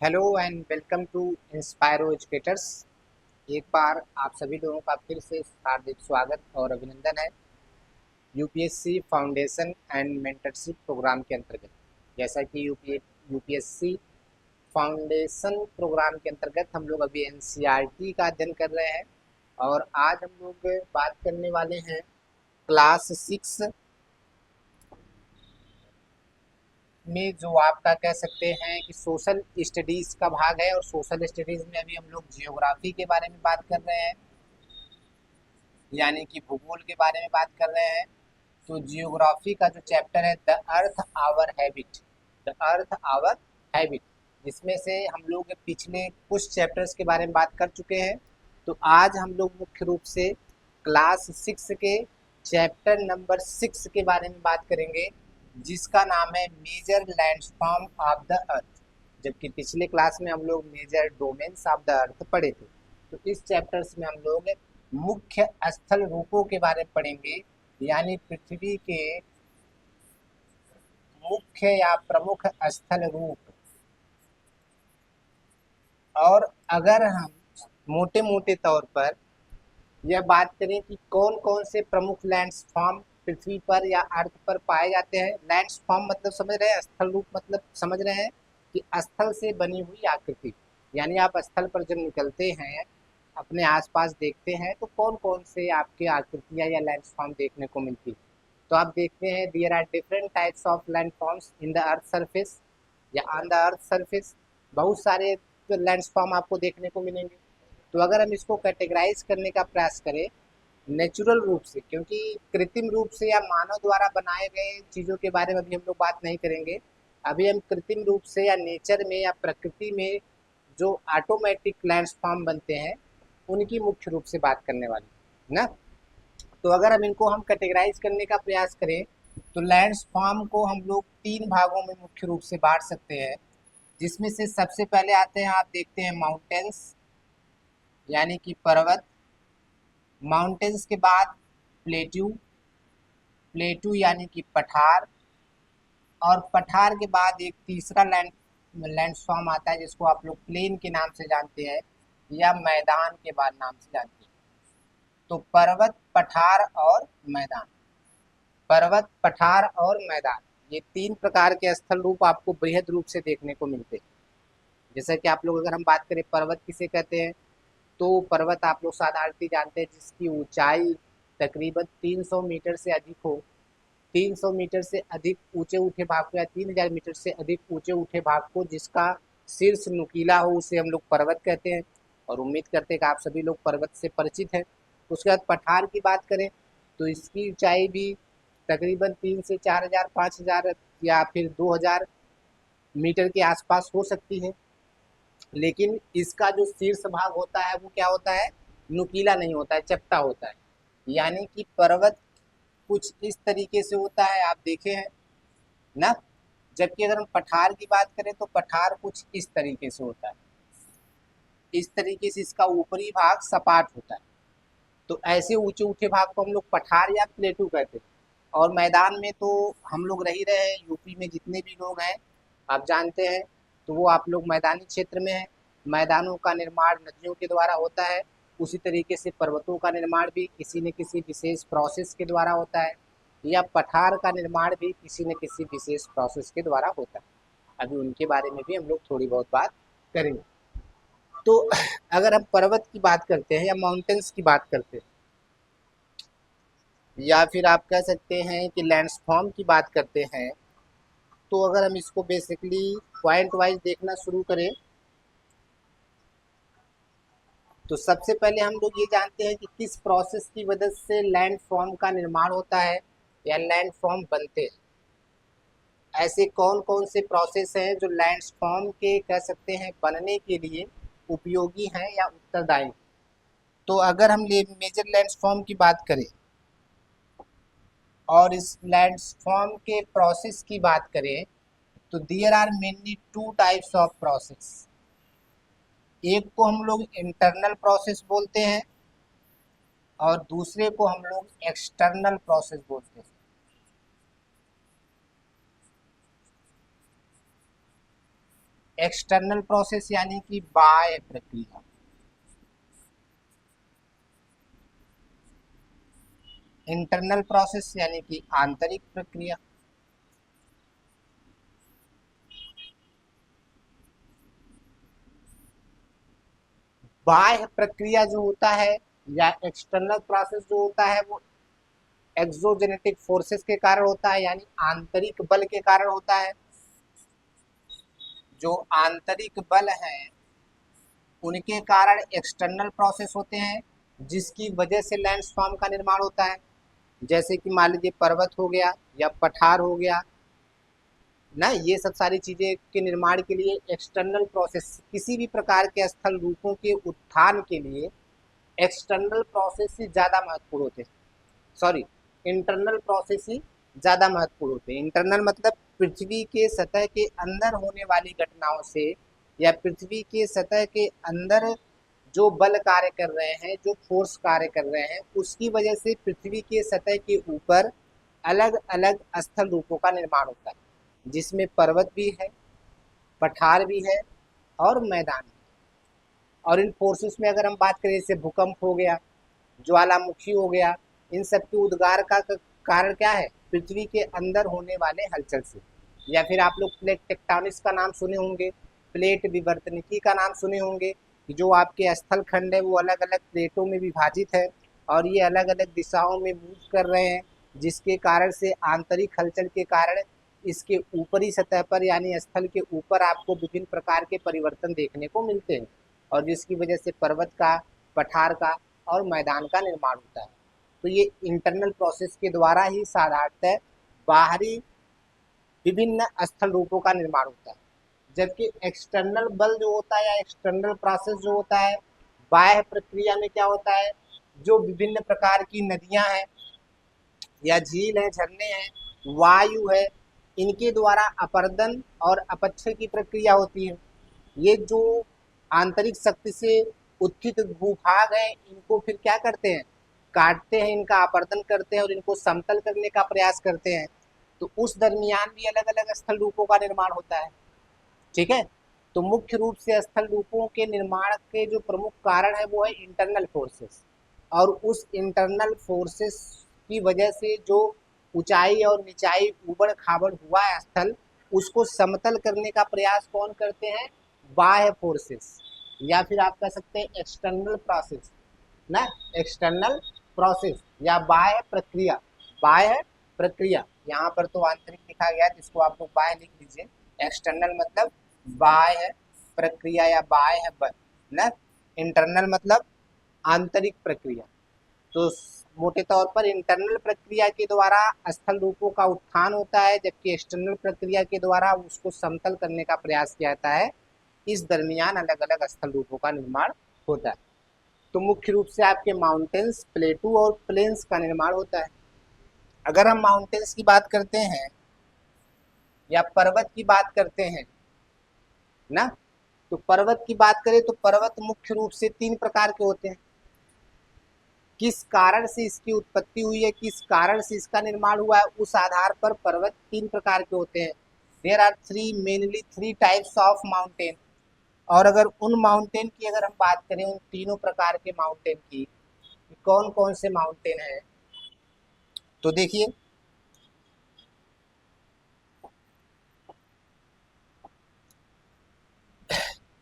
Hello and welcome to Inspiro educators. एक बार आप सभी लोगों का फिर से हार्दिक स्वागत और अभिनंदन है UPSC foundation and mentorship program के अंतर्गत। जैसा कि यूपीएससी फाउंडेशन प्रोग्राम के अंतर्गत हम लोग अभी एनसीईआरटी का अध्ययन कर रहे हैं और आज हम लोग बात करने वाले हैं क्लास 6 में, जो आपका कह सकते हैं कि सोशल स्टडीज़ का भाग है। और सोशल स्टडीज़ में अभी हम लोग जियोग्राफी के बारे में बात कर रहे हैं, यानी कि भूगोल के बारे में बात कर रहे हैं। तो जियोग्राफी का जो चैप्टर है the earth our habitat, the earth our habitat, जिसमें से हम लोग पिछले कुछ चैप्टर्स के बारे में बात कर चुके हैं। तो आज हम लोग मुख्य रूप से क्लास 6 के चैप्टर नंबर 6 के बारे में बात करेंगे, जिसका नाम है major landform of the earth. जबकि पिछले क्लास में हम लोग major domains of the earth पढ़े थे। तो इस चैप्टर्स में हम लोग मुख्य स्थल रूपों के बारे में पढ़ेंगे, यानी पृथ्वी के मुख्य या प्रमुख स्थल रूप। और अगर हम मोटे मोटे तौर पर यह बात करें कि कौन कौन से प्रमुख लैंडफॉर्म पृथ्वी पर या अर्थ पर पाए जाते हैं। लैंडफॉर्म मतलब समझ रहे हैं, स्थल रूप मतलब समझ रहे हैं कि स्थल से बनी हुई आकृति। यानी आप स्थल पर जब निकलते हैं, अपने आसपास देखते हैं, तो कौन कौन से आपके आकृतियाँ या लैंडफॉर्म देखने को मिलती है। तो आप देखते हैं there are different types of landforms in the earth surface या ऑन द अर्थ सरफेस। बहुत सारे लैंडफॉर्म आपको देखने को मिलेंगे। तो अगर हम इसको कैटेगराइज करने का प्रयास करें नेचुरल रूप से, क्योंकि कृत्रिम रूप से या मानव द्वारा बनाए गए चीज़ों के बारे में अभी हम लोग बात नहीं करेंगे। अभी हम कृत्रिम रूप से या नेचर में या प्रकृति में जो ऑटोमेटिक लैंडफॉर्म बनते हैं, उनकी मुख्य रूप से बात करने वाली ना। तो अगर हम इनको कैटेगराइज करने का प्रयास करें, तो लैंडफॉर्म को हम लोग 3 भागों में मुख्य रूप से बांट सकते हैं, जिसमें से सबसे पहले आते हैं, आप देखते हैं माउंटेन्स, यानी कि पर्वत। माउंटेन्स के बाद प्लेट्यू, प्लेट्यू यानी कि पठार। और पठार के बाद एक तीसरा लैंडफॉर्म आता है, जिसको आप लोग प्लेन के नाम से जानते हैं या मैदान के बाद नाम से जानते हैं। तो पर्वत, पठार और मैदान, पर्वत, पठार और मैदान, ये 3 प्रकार के स्थल रूप आपको बृहद रूप से देखने को मिलते हैं। जैसा कि आप लोग, अगर हम बात करें पर्वत किसे कहते हैं, तो पर्वत आप लोग साधारणतः जानते हैं जिसकी ऊंचाई तकरीबन 300 मीटर से अधिक हो। 300 मीटर से अधिक ऊंचे उठे भाग को या 3000 मीटर से अधिक ऊंचे उठे भाग को, जिसका शीर्ष नुकीला हो, उसे हम लोग पर्वत कहते हैं। और उम्मीद करते हैं कि आप सभी लोग पर्वत से परिचित हैं। उसके बाद पठार की बात करें, तो इसकी ऊंचाई भी तकरीबन 3 से 4000, 5000 या फिर 2000 मीटर के आसपास हो सकती है। लेकिन इसका जो शीर्ष भाग होता है वो क्या होता है, नुकीला नहीं होता है, चपटा होता है। यानी कि पर्वत कुछ इस तरीके से होता है, आप देखे हैं ना। जबकि अगर हम पठार की बात करें, तो पठार कुछ इस तरीके से होता है, इस तरीके से इसका ऊपरी भाग सपाट होता है। तो ऐसे ऊंचे ऊंचे भाग को हम लोग पठार या प्लेटू कहते हैं। और मैदान में तो हम लोग रह ही रहे हैं, यूपी में जितने भी लोग हैं आप जानते हैं, तो वो आप लोग मैदानी क्षेत्र में हैं। मैदानों का निर्माण नदियों के द्वारा होता है, उसी तरीके से पर्वतों का निर्माण भी किसी न किसी विशेष प्रोसेस के द्वारा होता है, या पठार का निर्माण भी किसी न किसी विशेष प्रोसेस के द्वारा होता है। अभी उनके बारे में भी हम लोग थोड़ी बहुत बात करेंगे। तो अगर हम पर्वत की बात करते हैं या माउंटेन्स की बात करते हैं, या फिर आप कह सकते हैं कि लैंडफॉर्म की बात करते हैं, तो अगर हम इसको बेसिकली पॉइंट वाइज देखना शुरू करें, तो सबसे पहले हम लोग ये जानते हैं कि किस प्रोसेस की वजह से लैंडफॉर्म का निर्माण होता है या लैंडफॉर्म बनते हैं। ऐसे कौन कौन से प्रोसेस हैं जो लैंडफॉर्म के कह सकते हैं बनने के लिए उपयोगी हैं या उत्तरदायी। तो अगर हम मेजर लैंडफॉर्म की बात करें और इस लैंडफॉर्म के प्रोसेस की बात करें, तो there are mainly 2 types of process. एक को हम लोग इंटरनल प्रोसेस बोलते हैं और दूसरे को हम लोग एक्सटर्नल प्रोसेस बोलते हैं। एक्सटर्नल प्रोसेस यानी कि बाह्य प्रक्रिया। इंटरनल प्रोसेस यानी कि आंतरिक प्रक्रिया। बाह्य प्रक्रिया जो होता है या एक्सटर्नल प्रोसेस जो होता है वो एक्सोजेनेटिक फोर्सेस के कारण होता है, यानी आंतरिक बल के कारण होता है। जो आंतरिक बल है उनके कारण एक्सटर्नल प्रोसेस होते हैं, जिसकी वजह से लैंडफॉर्म का निर्माण होता है। जैसे कि मान लीजिए पर्वत हो गया या पठार हो गया ना, ये सब सारी चीजें के निर्माण के लिए एक्सटर्नल प्रोसेस, किसी भी प्रकार के स्थल रूपों के उत्थान के लिए एक्सटर्नल प्रोसेस से ज़्यादा महत्वपूर्ण होते हैं। सॉरी, इंटरनल प्रोसेस ही ज़्यादा महत्वपूर्ण होते हैं। इंटरनल मतलब पृथ्वी के सतह के अंदर होने वाली घटनाओं से या पृथ्वी के सतह के अंदर जो बल कार्य कर रहे हैं, जो फोर्स कार्य कर रहे हैं, उसकी वजह से पृथ्वी के सतह के ऊपर अलग अलग स्थल रूपों का निर्माण होता है, जिसमें पर्वत भी है, पठार भी है और मैदान भी। और इन फोर्सेस में अगर हम बात करें, जैसे भूकंप हो गया, ज्वालामुखी हो गया, इन सब के उद्गार का कारण क्या है? पृथ्वी के अंदर होने वाले हलचल से। या फिर आप लोग प्लेट टेक्टोनिक्स का नाम सुने होंगे, प्लेट विवर्तनिकी का नाम सुने होंगे, कि जो आपके स्थल खंड है वो अलग अलग प्लेटों में विभाजित है और ये अलग अलग दिशाओं में मूव कर रहे हैं, जिसके कारण से आंतरिक हलचल के कारण इसके ऊपरी सतह पर यानी स्थल के ऊपर आपको विभिन्न प्रकार के परिवर्तन देखने को मिलते हैं, और जिसकी वजह से पर्वत का, पठार का और मैदान का निर्माण होता है। तो ये इंटरनल प्रोसेस के द्वारा ही साधारणतः बाहरी विभिन्न स्थल रूपों का निर्माण होता है। जबकि एक्सटर्नल बल जो होता है या एक्सटर्नल प्रोसेस जो होता है, बाह्य प्रक्रिया में क्या होता है, जो विभिन्न प्रकार की नदियां हैं या झील है, झरने हैं, वायु है, इनके द्वारा अपर्दन और अपक्षय की प्रक्रिया होती है। ये जो आंतरिक शक्ति से उत्थित भूभाग है, इनको फिर क्या करते हैं, काटते हैं, इनका अपरदन करते हैं और इनको समतल करने का प्रयास करते हैं। तो उस दरमियान भी अलग अलग स्थल रूपों का निर्माण होता है। ठीक है, तो मुख्य रूप से स्थल रूपों के निर्माण के जो प्रमुख कारण है वो है इंटरनल फोर्सेस, और उस इंटरनल फोर्सेस की वजह से जो ऊंचाई और निचाई, ऊबड़ खाबड़ हुआ है स्थल, उसको समतल करने का प्रयास कौन करते हैं? बाह्य फोर्सेस, या फिर आप कह सकते हैं एक्सटर्नल प्रोसेस ना, एक्सटर्नल प्रोसेस या बाह्य प्रक्रिया। बाह्य प्रक्रिया यहाँ पर तो आंतरिक लिखा गया, जिसको आप लोग बाह्य लिख लीजिए। एक्सटर्नल मतलब बाह्य प्रक्रिया या बाह्य बल ना, इंटरनल मतलब आंतरिक प्रक्रिया। तो मोटे तौर पर इंटरनल प्रक्रिया के द्वारा स्थल रूपों का उत्थान होता है, जबकि एक्सटर्नल प्रक्रिया के द्वारा उसको समतल करने का प्रयास किया जाता है। इस दरमियान अलग अलग स्थल रूपों का निर्माण होता है। तो मुख्य रूप से आपके माउंटेन्स, प्लेटू और प्लेन्स का निर्माण होता है। अगर हम माउंटेन्स की बात करते हैं या पर्वत की बात करते हैं ना, तो पर्वत की बात करें तो पर्वत मुख्य रूप से 3 प्रकार के होते हैं। किस कारण से इसकी उत्पत्ति हुई है, किस कारण से इसका निर्माण हुआ है, उस आधार पर पर्वत 3 प्रकार के होते हैं। There are mainly three types of mountain. और अगर उन माउंटेन की अगर हम बात करें, उन तीनों प्रकार के माउंटेन की, कौन कौन से माउंटेन हैं, तो देखिए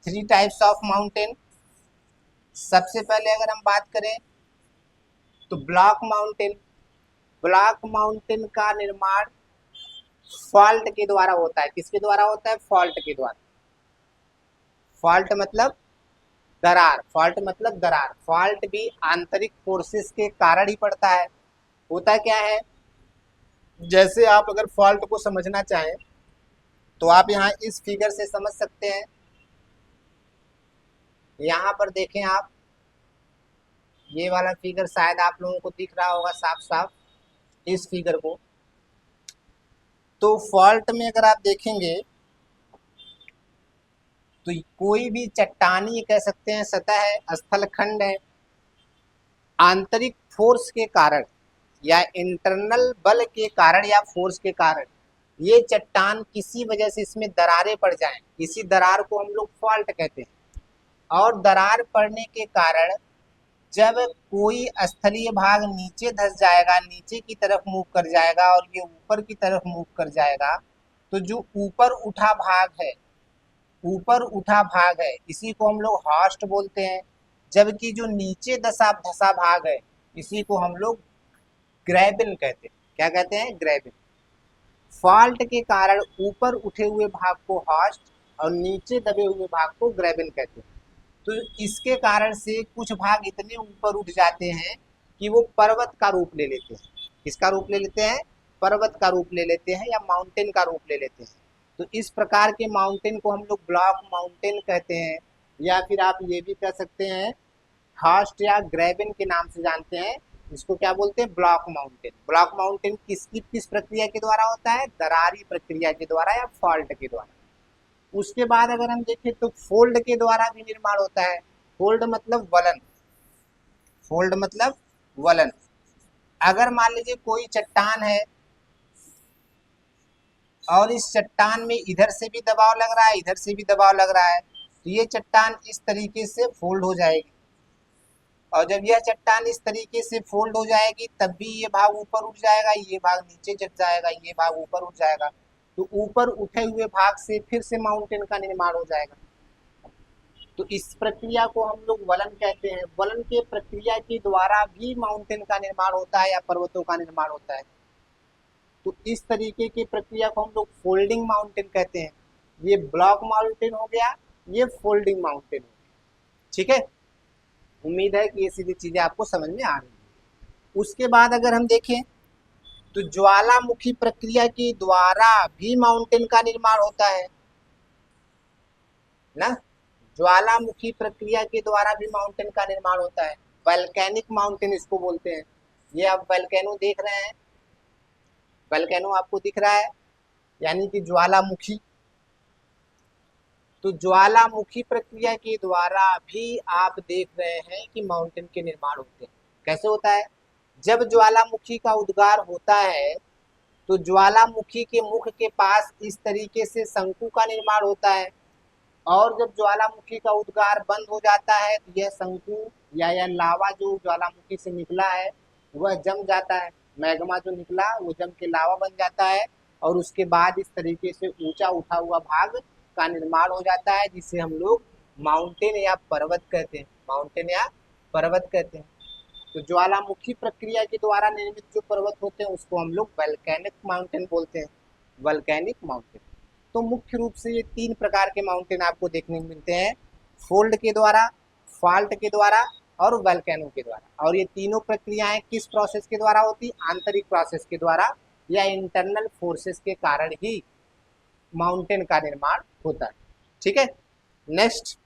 थ्री टाइप्स ऑफ माउंटेन। सबसे पहले अगर हम बात करें तो ब्लॉक माउंटेन। ब्लॉक माउंटेन का निर्माण फॉल्ट के द्वारा होता है। किसके द्वारा होता है? फॉल्ट के द्वारा। फॉल्ट मतलब दरार, फॉल्ट मतलब दरार। फॉल्ट भी आंतरिक फोर्सेस के कारण ही पड़ता है। होता क्या है, जैसे आप अगर फॉल्ट को समझना चाहें तो आप यहाँ इस फिगर से समझ सकते हैं। यहाँ पर देखें आप, ये वाला फिगर शायद आप लोगों को दिख रहा होगा साफ साफ, इस फिगर को। तो फॉल्ट में अगर आप देखेंगे तो कोई भी चट्टानी कह सकते हैं, सतह है, स्थल खंड है, आंतरिक फोर्स के कारण या इंटरनल बल के कारण या फोर्स के कारण ये चट्टान किसी वजह से इसमें दरारें पड़ जाएं, इसी दरार को हम लोग फॉल्ट कहते हैं। और दरार पड़ने के कारण जब कोई स्थलीय भाग नीचे धंस जाएगा, नीचे की तरफ मूव कर जाएगा और ये ऊपर की तरफ मूव कर जाएगा, तो जो ऊपर उठा भाग है, ऊपर उठा भाग है, इसी को हम लोग हॉस्ट बोलते हैं। जबकि जो नीचे धसा धसा भाग है, इसी को हम लोग ग्रेबिन कहते हैं। क्या कहते हैं? ग्रेबिन। फॉल्ट के कारण ऊपर उठे हुए भाग को हॉस्ट और नीचे दबे हुए भाग को ग्रेबिन कहते हैं। तो इसके कारण से कुछ भाग इतने ऊपर उठ जाते हैं कि वो पर्वत का रूप ले लेते हैं। किसका रूप ले लेते हैं? पर्वत का रूप ले लेते हैं या माउंटेन का रूप ले लेते हैं। तो इस प्रकार के माउंटेन को हम लोग ब्लॉक माउंटेन कहते हैं, या फिर आप ये भी कह सकते हैं हॉस्ट या ग्रेबिन के नाम से जानते हैं। इसको क्या बोलते हैं? Block mountain. ब्लॉक माउंटेन किस प्रक्रिया के द्वारा होता है? दरारी प्रक्रिया के द्वारा या फॉल्ट के द्वारा। उसके बाद अगर हम देखें तो फोल्ड के द्वारा भी निर्माण होता है। फोल्ड मतलब वलन। फोल्ड मतलब वलन। अगर मान लीजिए कोई चट्टान है और इस चट्टान में इधर से भी दबाव लग रहा है, इधर से भी दबाव लग रहा है, तो ये चट्टान इस तरीके से फोल्ड हो जाएगी। और जब यह चट्टान इस तरीके से फोल्ड हो जाएगी तब भी ये भाग ऊपर उठ जाएगा, ये भाग नीचे चढ़ जाएगा, ये भाग ऊपर उठ जाएगा। तो ऊपर उठे हुए भाग से फिर से माउंटेन का निर्माण हो जाएगा। तो इस प्रक्रिया को हम लोग वलन कहते हैं। वलन के प्रक्रिया के द्वारा भी माउंटेन का निर्माण होता है या पर्वतों का निर्माण होता है। तो इस तरीके की प्रक्रिया को हम लोग फोल्डिंग माउंटेन कहते हैं। ये ब्लॉक माउंटेन हो गया, ये फोल्डिंग माउंटेन हो गया। ठीक है, उम्मीद है कि ये सीधी चीजें आपको समझ में आ रही है। उसके बाद अगर हम देखें तो ज्वालामुखी प्रक्रिया के द्वारा भी माउंटेन का निर्माण होता है ना। ज्वालामुखी प्रक्रिया के द्वारा भी माउंटेन का निर्माण होता है। वल्केनिक माउंटेन इसको बोलते हैं। ये आप वल्केनो देख रहे हैं, वल्केनो आपको दिख रहा है, यानी कि ज्वालामुखी। तो ज्वालामुखी प्रक्रिया के द्वारा भी आप देख रहे हैं कि माउंटेन के निर्माण होते हैं। कैसे होता है? जब ज्वालामुखी का उद्गार होता है तो ज्वालामुखी के मुख के पास इस तरीके से शंकु का निर्माण होता है, और जब ज्वालामुखी का उद्गार बंद हो जाता है तो यह शंकु या यह लावा जो ज्वालामुखी से निकला है वह जम जाता है। मैग्मा जो निकला वो जम के लावा बन जाता है, और उसके बाद इस तरीके से ऊंचा उठा हुआ भाग का निर्माण हो जाता है, जिसे हम लोग माउंटेन या पर्वत कहते हैं। माउंटेन या पर्वत कहते हैं। तो ज्वालामुखी प्रक्रिया के द्वारा निर्मित जो पर्वत होते हैं उसको हम लोग वल्केनिक माउंटेन बोलते हैं। Volcanic mountain. तो मुख्य रूप से ये 3 प्रकार के माउंटेन आपको देखने को मिलते हैं, फोल्ड के द्वारा, फॉल्ट के द्वारा और वल्केनो के द्वारा। और ये तीनों प्रक्रियाएं किस प्रोसेस के द्वारा होती? आंतरिक प्रोसेस के द्वारा या इंटरनल फोर्सेस के कारण ही माउंटेन का निर्माण होता है। ठीक है, नेक्स्ट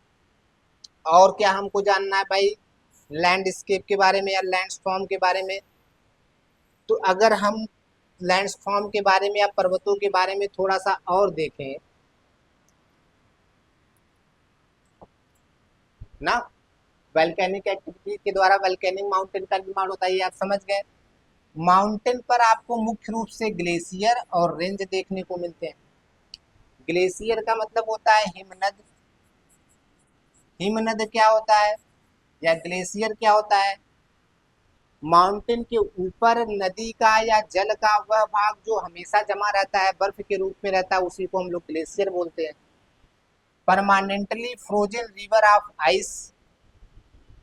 और क्या हमको जानना है भाई लैंडस्केप के बारे में या लैंडस्टॉर्म के बारे में? तो अगर हम लैंडस्टॉर्म के बारे में या पर्वतों के बारे में थोड़ा सा और देखें ना, वल्केनिक एक्टिविटी के द्वारा वल्केनिक माउंटेन का निर्माण होता है, ये आप समझ गए। माउंटेन पर आपको मुख्य रूप से ग्लेशियर और रेंज देखने को मिलते हैं। ग्लेशियर का मतलब होता है हिमनद। हिमनद क्या होता है या ग्लेशियर क्या होता है? माउंटेन के ऊपर नदी का या जल का वह भाग जो हमेशा जमा रहता है, बर्फ के रूप में रहता है, उसी को हम लोग ग्लेशियर बोलते हैं। Permanently frozen river of ice,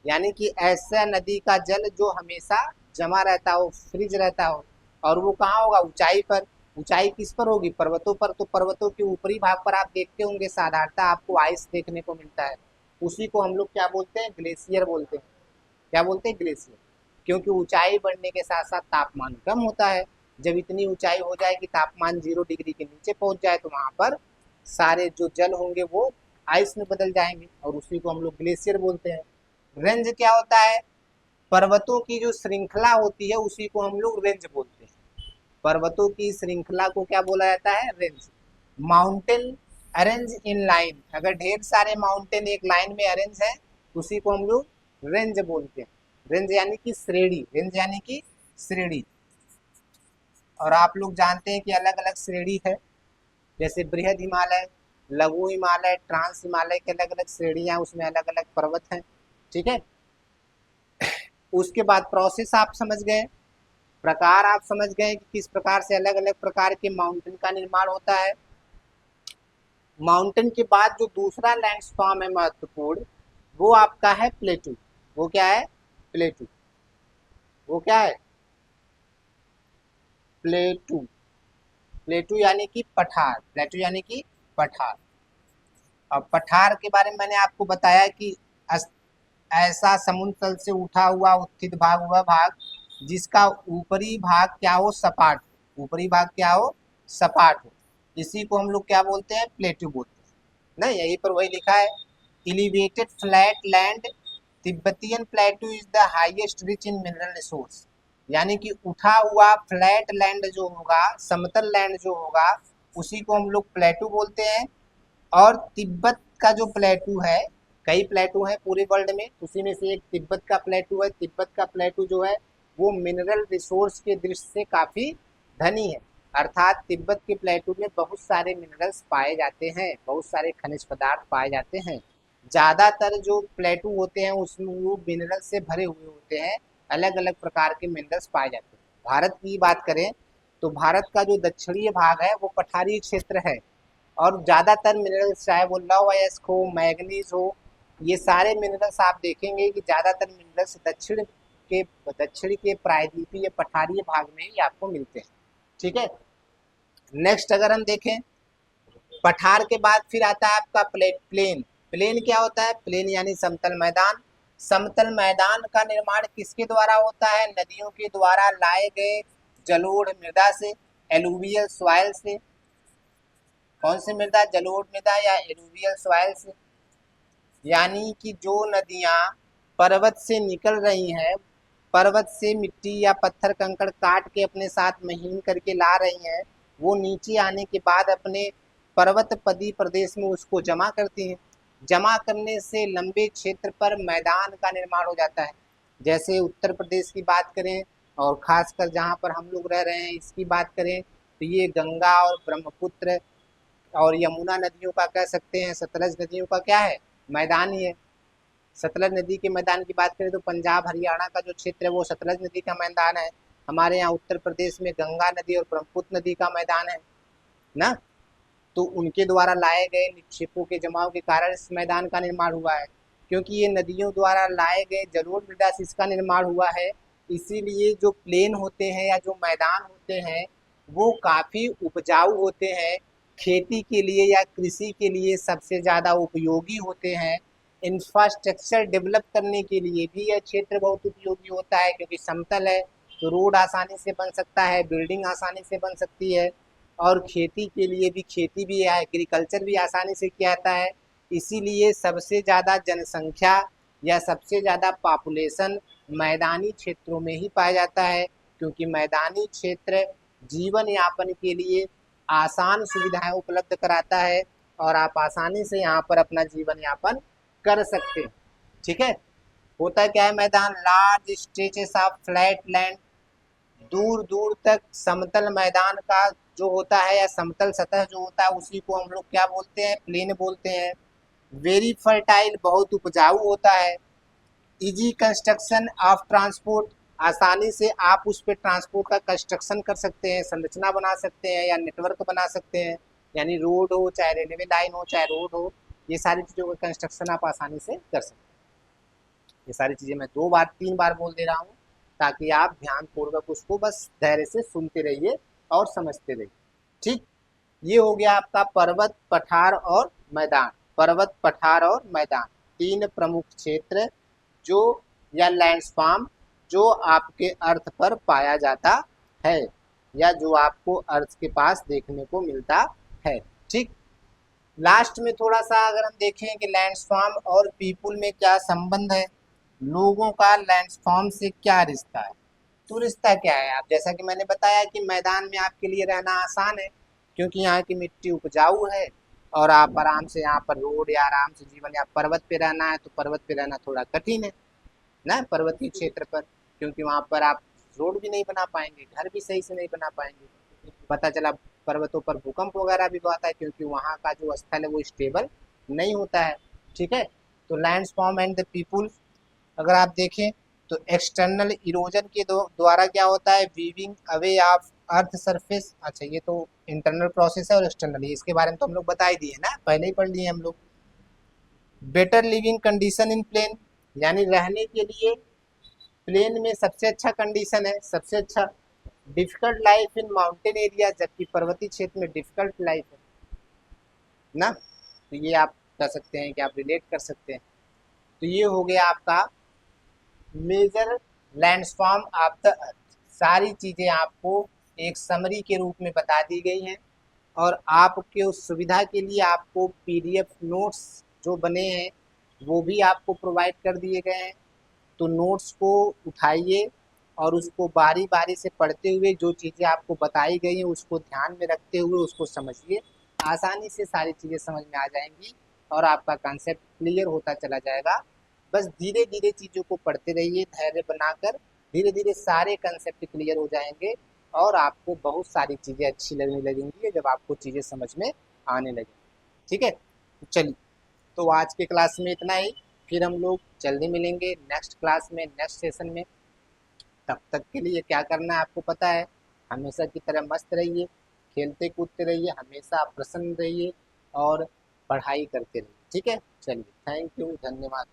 यानी कि ऐसा नदी का जल जो हमेशा जमा रहता हो, फ्रीज रहता हो, और वो कहाँ होगा? ऊंचाई पर। ऊंचाई किस पर होगी? पर्वतों पर। तो पर्वतों के ऊपरी भाग पर आप देखते होंगे साधारणतः आपको आइस देखने को मिलता है, उसी को हम लोग क्या बोलते हैं? ग्लेशियर बोलते हैं। क्या बोलते हैं? ग्लेशियर। क्योंकि ऊंचाई बढ़ने के साथ साथ तापमान कम होता है। जब इतनी ऊंचाई हो जाए कि तापमान 0 डिग्री के नीचे पहुंच जाए तो वहां पर सारे जो जल होंगे वो आइस में बदल जाएंगे, और उसी को हम लोग ग्लेशियर बोलते हैं। रेंज क्या होता है? पर्वतों की जो श्रृंखला होती है उसी को हम लोग रेंज बोलते हैं। पर्वतों की श्रृंखला को क्या बोला जाता है? Range. Mountain arrange in line, अगर ढेर सारे माउंटेन एक लाइन में अरेंज है उसी को हम लोग रेंज बोलते हैं। रेंज यानी कि श्रेणी, रेंज यानी कि श्रेणी। और आप लोग जानते हैं कि अलग अलग श्रेणी है, जैसे बृहद हिमालय, लघु हिमालय, ट्रांस हिमालय के अलग अलग श्रेणियां, उसमें अलग अलग पर्वत हैं। ठीक है, उसके बाद प्रोसेस आप समझ गए, प्रकार आप समझ गए कि किस प्रकार से अलग अलग प्रकार के माउंटेन का निर्माण होता है। माउंटेन के बाद जो दूसरा लैंडफॉर्म है महत्वपूर्ण, वो आपका है प्लेटू। वो क्या है? प्लेटू। वो क्या है? प्लेटू। प्लेटू यानी कि पठार। प्लेटू यानी कि पठार। अब पठार के बारे में मैंने आपको बताया कि ऐसा समुद्र तल से उठा हुआ उत्थित भाग, वह भाग जिसका ऊपरी भाग क्या हो? सपाट हो। ऊपरी भाग क्या हो? सपाट हो। इसी को हम लोग क्या बोलते हैं? प्लेटू बोलते हैं। नहीं, यहीं पर वही लिखा है, elevated flat land Tibetan प्लेटू is the highest rich in mineral resource. यानी कि उठा हुआ फ्लैट लैंड जो होगा, समतल लैंड जो होगा, उसी को हम लोग प्लेटू बोलते हैं। और तिब्बत का जो प्लेटू है, कई प्लेटू हैं पूरे वर्ल्ड में, उसी में से एक तिब्बत का प्लेटू है। तिब्बत का प्लेटू जो है वो मिनरल रिसोर्स के दृष्टि से काफ़ी धनी है, अर्थात तिब्बत के प्लेटू में बहुत सारे मिनरल्स पाए जाते हैं, बहुत सारे खनिज पदार्थ पाए जाते हैं। ज़्यादातर जो प्लेटू होते हैं उसमें वो मिनरल से भरे हुए होते हैं, अलग अलग प्रकार के मिनरल्स पाए जाते हैं। भारत की बात करें तो भारत का जो दक्षिणीय भाग है वो पठारी क्षेत्र है, और ज़्यादातर मिनरल्स चाहे वो लौह अयस्क हो, मैग्नीज हो, ये सारे मिनरल्स आप देखेंगे कि ज़्यादातर मिनरल्स दक्षिण के प्रायद्वीपीय पठारीय भाग में ही आपको मिलते हैं। ठीक है, नेक्स्ट अगर हम देखें, पठार के बाद फिर आता है आपका प्लेन। प्लेन क्या होता है? प्लेन यानी समतल मैदान। समतल मैदान का निर्माण किसके द्वारा होता है? नदियों के द्वारा लाए गए जलोढ़ मृदा से, एलुवियल सॉइल से। कौन सी मृदा? जलोढ़ मृदा या एलुवियल सॉइल से। यानी कि जो नदियाँ पर्वत से निकल रही हैं, पर्वत से मिट्टी या पत्थर कंकड़ काट के अपने साथ महीन करके ला रही हैं, वो नीचे आने के बाद अपने पर्वत पदी प्रदेश में उसको जमा करती हैं। जमा करने से लंबे क्षेत्र पर मैदान का निर्माण हो जाता है। जैसे उत्तर प्रदेश की बात करें, और खासकर जहाँ पर हम लोग रह रहे हैं इसकी बात करें, तो ये गंगा और ब्रह्मपुत्र और यमुना नदियों का कह सकते हैं, सतलज नदियों का क्या है? मैदान ही है। सतलज नदी के मैदान की बात करें तो पंजाब हरियाणा का जो क्षेत्र है वो सतलज नदी का मैदान है। हमारे यहाँ उत्तर प्रदेश में गंगा नदी और ब्रह्मपुत्र नदी का मैदान है ना। तो उनके द्वारा लाए गए निक्षेपों के जमाव के कारण इस मैदान का निर्माण हुआ है, क्योंकि ये नदियों द्वारा लाए गए जलोढ़ मृदा से इसका निर्माण हुआ है। इसीलिए जो प्लेन होते हैं या जो मैदान होते हैं वो काफ़ी उपजाऊ होते हैं, खेती के लिए या कृषि के लिए सबसे ज़्यादा उपयोगी होते हैं। इंफ्रास्ट्रक्चर डेवलप करने के लिए भी यह क्षेत्र बहुत उपयोगी होता है, क्योंकि समतल है तो रोड आसानी से बन सकता है, बिल्डिंग आसानी से बन सकती है, और खेती के लिए भी, खेती भी है, एग्रीकल्चर भी आसानी से किया जाता है। इसीलिए सबसे ज़्यादा जनसंख्या या सबसे ज़्यादा पॉपुलेशन मैदानी क्षेत्रों में ही पाया जाता है, क्योंकि मैदानी क्षेत्र जीवन यापन के लिए आसान सुविधाएं उपलब्ध कराता है, और आप आसानी से यहाँ पर अपना जीवन यापन कर सकते हैं। ठीक है, होता क्या है मैदान? Large stretches of flat land, दूर दूर तक समतल मैदान का जो होता है या समतल सतह जो होता है उसी को हम लोग क्या बोलते हैं? प्लेन बोलते हैं। वेरी फर्टाइल, बहुत उपजाऊ होता है। इजी कंस्ट्रक्शन ऑफ ट्रांसपोर्ट, आसानी से आप उस पर ट्रांसपोर्ट का कंस्ट्रक्शन कर सकते हैं, संरचना बना सकते हैं या नेटवर्क बना सकते हैं। यानी रोड हो, चाहे रेलवे लाइन हो, चाहे रोड हो, ये सारी चीज़ों का कंस्ट्रक्शन आप आसानी से कर सकते हैं। ये सारी चीज़ें मैं 2 बार 3 बार बोल दे रहा हूँ, ताकि आप ध्यानपूर्वक उसको बस धैर्य से सुनते रहिए और समझते रहिए। ठीक, ये हो गया आपका पर्वत, पठार और मैदान। पर्वत, पठार और मैदान, 3 प्रमुख क्षेत्र जो या लैंडस्पार्म जो आपके अर्थ पर पाया जाता है, या जो आपको अर्थ के पास देखने को मिलता है। ठीक, लास्ट में थोड़ा सा अगर हम देखें कि लैंडस्पार्म और पीपुल में क्या संबंध है, लोगों का लैंडस्पार्म से क्या रिश्ता है। तो रिश्ता क्या है? आप जैसा कि मैंने बताया कि मैदान में आपके लिए रहना आसान है, क्योंकि यहाँ की मिट्टी उपजाऊ है, और आप आराम से यहाँ पर रोड या आराम से जीवन, या पर्वत पे रहना है तो पर्वत पे रहना थोड़ा कठिन है ना, पर्वतीय क्षेत्र पर, क्योंकि वहाँ पर आप रोड भी नहीं बना पाएंगे, घर भी सही से नहीं बना पाएंगे। पता चला पर्वतों पर भूकंप वगैरह भी आता है, क्योंकि वहाँ का जो स्थल है वो स्टेबल नहीं होता है। ठीक है, तो lands form and the people अगर आप देखें तो एक्सटर्नल इरोजन के द्वारा क्या होता है, weaving away of earth surface. अच्छा, ये तो इंटरनल प्रोसेस है और एक्सटर्नल, इसके बारे में तो हम लोग बता ही दिए ना, पहले ही पढ़ लिए हम लोग। Better living condition in plain, यानी रहने के लिए प्लेन में सबसे अच्छा कंडीशन है, सबसे अच्छा। Difficult life in mountain area, जबकि पर्वतीय क्षेत्र में डिफिकल्ट लाइफ है ना। तो ये आप कर सकते हैं कि आप रिलेट कर सकते हैं। तो ये हो गया आपका major landform of the earth. सारी चीज़ें आपको एक समरी के रूप में बता दी गई हैं, और आपके उस सुविधा के लिए आपको पीडीएफ नोट्स जो बने हैं वो भी आपको प्रोवाइड कर दिए गए हैं। तो नोट्स को उठाइए और उसको बारी बारी से पढ़ते हुए जो चीज़ें आपको बताई गई हैं उसको ध्यान में रखते हुए उसको समझिए। आसानी से सारी चीज़ें समझ में आ जाएंगी और आपका कंसेप्ट क्लियर होता चला जाएगा। बस धीरे धीरे चीज़ों को पढ़ते रहिए, धैर्य बनाकर। धीरे धीरे सारे कंसेप्ट क्लियर हो जाएंगे और आपको बहुत सारी चीज़ें अच्छी लगने लगेंगी जब आपको चीज़ें समझ में आने लगेंगी। ठीक है, चलिए, तो आज के क्लास में इतना ही। फिर हम लोग जल्दी मिलेंगे नेक्स्ट क्लास में, नेक्स्ट सेशन में। तब तक के लिए क्या करना है आपको पता है, हमेशा की तरह मस्त रहिए, खेलते कूदते रहिए, हमेशा प्रसन्न रहिए और पढ़ाई करते रहिए। ठीक है, चलिए, थैंक यू, धन्यवाद।